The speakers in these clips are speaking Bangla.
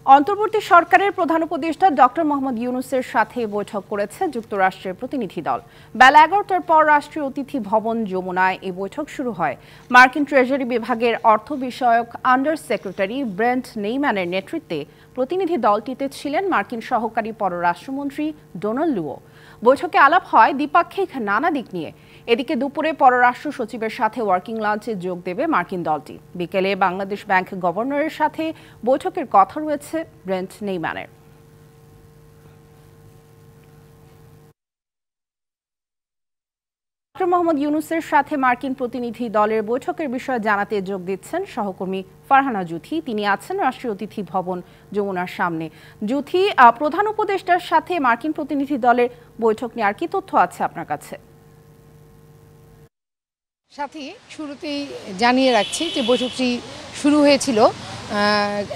অন্তর্বর্তী সরকারের প্রধান উপদেষ্টা ডক্টর মোহাম্মদ ইউনূসের সাথে বৈঠক করেছে যুক্তরাষ্ট্রের প্রতিনিধি দল। বেলা ১১টার পর রাষ্ট্রীয় অতিথি ভবন যমুনায় এই বৈঠক শুরু হয়। মার্কিন ট্রেজারি বিভাগের অর্থ বিষয়ক আন্ডার সেক্রেটারি ব্রেন্ট নেইম্যানের নেতৃত্বে প্রতিনিধি দলটিতে ছিলেন মার্কিন সহকারী পররাষ্ট্রমন্ত্রী ডোনাল্ড লুও। বৈঠকে আলাপ হয় দ্বিপাক্ষিক নানা দিক নিয়ে। এদিকে দুপুরে পররাষ্ট্র সচিবের সাথে ওয়ার্কিং লাঞ্চে যোগ দেবে মার্কিন দলটি। বিকেলে বাংলাদেশ ব্যাংক গভর্নরের সাথে বৈঠকের কথা রয়েছে ব্রেন্ট নেইম্যানের। ডক্টর মোহাম্মদ ইউনূসের সাথে মার্কিন প্রতিনিধি দলের বৈঠকের বিষয়ে জানাতে যোগ দিচ্ছেন সহকর্মী ফারহানা জুথি। তিনি আছেন রাষ্ট্রীয় অতিথি ভবন যমুনার সামনে। জুথি, প্রধান উপদেষ্টার সাথে মার্কিন প্রতিনিধি দলের বৈঠক নিয়ে আর কি তথ্য আছে আপনার কাছে? সাথী, শুরুতেই জানিয়ে রাখছি যে বৈঠকটি শুরু হয়েছিল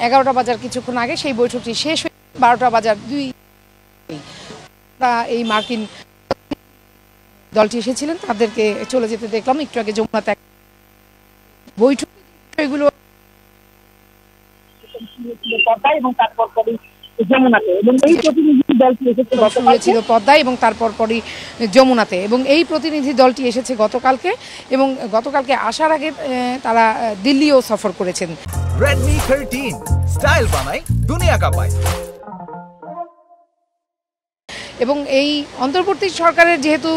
১১টা বাজার কিছুক্ষণ আগে। সেই বৈঠকটি শেষ হয়ে ১২টা বাজার ২ এই মার্কিন দলটি এসেছিলেন, তাদেরকে চলে যেতে দেখলাম একটু আগে যমুনাতে। বৈঠক এগুলো এবং তারপর পদ্মায় এবং তারপর পরই যমুনাতে, এবং এই প্রতিনিধি দলটি এসেছে গতকালকে, এবং গতকালকে আসার আগে তারা দিল্লিও সফর করেছেন। Redmi 13 স্টাইল বানাই দুনিয়া কাঁপায়। এবং এই অন্তর্বর্তী সরকারের যেহেতু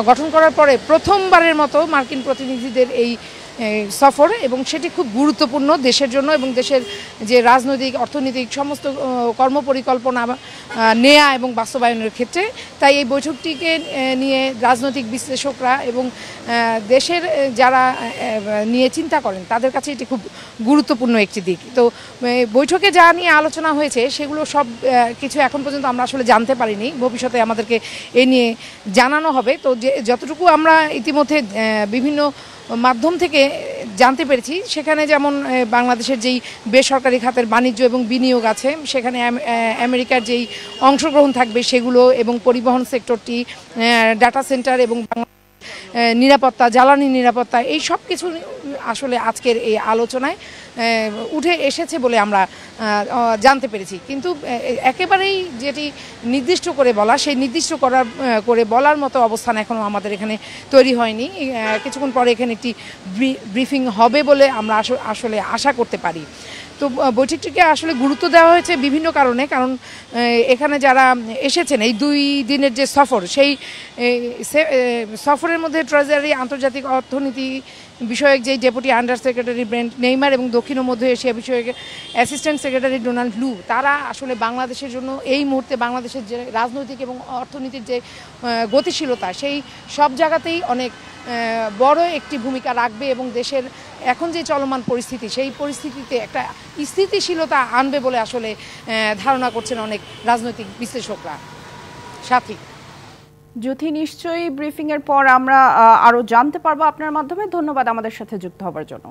গঠন করার পরে প্রথমবারের মতো মার্কিন প্রতিনিধিদের এই সফর, এবং সেটি খুব গুরুত্বপূর্ণ দেশের জন্য এবং দেশের যে রাজনৈতিক অর্থনৈতিক সমস্ত কর্মপরিকল্পনা নেয়া এবং বাস্তবায়নের ক্ষেত্রে। তাই এই বৈঠকটিকে নিয়ে রাজনৈতিক বিশ্লেষকরা এবং দেশের যারা নিয়ে চিন্তা করেন তাদের কাছে এটি খুব গুরুত্বপূর্ণ একটি দিক। তো বৈঠকে যা নিয়ে আলোচনা হয়েছে সেগুলো সব কিছু এখন পর্যন্ত আমরা আসলে জানতে পারিনি, ভবিষ্যতে আমাদেরকে এ নিয়ে জানানো হবে। তো যতটুকু আমরা ইতিমধ্যে বিভিন্ন মাধ্যম থেকে জানতে পেরেছি, সেখানে যেমন বাংলাদেশের যেই বেসরকারি খাতের বাণিজ্য এবং বিনিয়োগ আছে, সেখানে আমেরিকার যেই অংশগ্রহণ থাকবে সেগুলো, এবং পরিবহন সেক্টরটি, ডাটা সেন্টার এবং নিরাপত্তা, জ্বালানি নিরাপত্তা, এই সব কিছু আসলে আজকের এই আলোচনায় উঠে এসেছে বলে আমরা জানতে পেরেছি। কিন্তু একেবারেই যেটি নির্দিষ্ট করে বলা, সেই নির্দিষ্ট করে বলার মতো অবস্থান এখনও আমাদের এখানে তৈরি হয়নি। কিছুক্ষণ পরে এখানে একটি ব্রিফিং হবে বলে আমরা আসলে আশা করতে পারি। তো বৈঠকটিকে আসলে গুরুত্ব দেওয়া হয়েছে বিভিন্ন কারণে, কারণ এখানে যারা এসেছেন এই ২ দিনের যে সফর, সেই সফরের মধ্যে ট্রেজারি আন্তর্জাতিক অর্থনীতি বিষয়ক যে ডেপুটি আন্ডার সেক্রেটারি ব্রেন্ট নেইমার এবং দক্ষিণ ও মধ্য এশিয়া বিষয়ক অ্যাসিস্ট্যান্ট সেক্রেটারি ডোনাল্ড লু, তারা আসলে বাংলাদেশের জন্য এই মুহূর্তে বাংলাদেশের যে রাজনৈতিক এবং অর্থনীতির যে গতিশীলতা, সেই সব জায়গাতেই অনেক বড় একটি ভূমিকা রাখবে, এবং দেশের এখন যে চলমান পরিস্থিতি, সেই পরিস্থিতিতে একটা স্থিতিশীলতা আনবে বলে আসলে ধারণা করছেন অনেক রাজনৈতিক বিশ্লেষকরা। সাথী, জ্যোতি, নিশ্চয়ই ব্রিফিং এর পর আমরা আরো জানতে পারবো আপনার মাধ্যমে। ধন্যবাদ আমাদের সাথে যুক্ত হবার জন্য।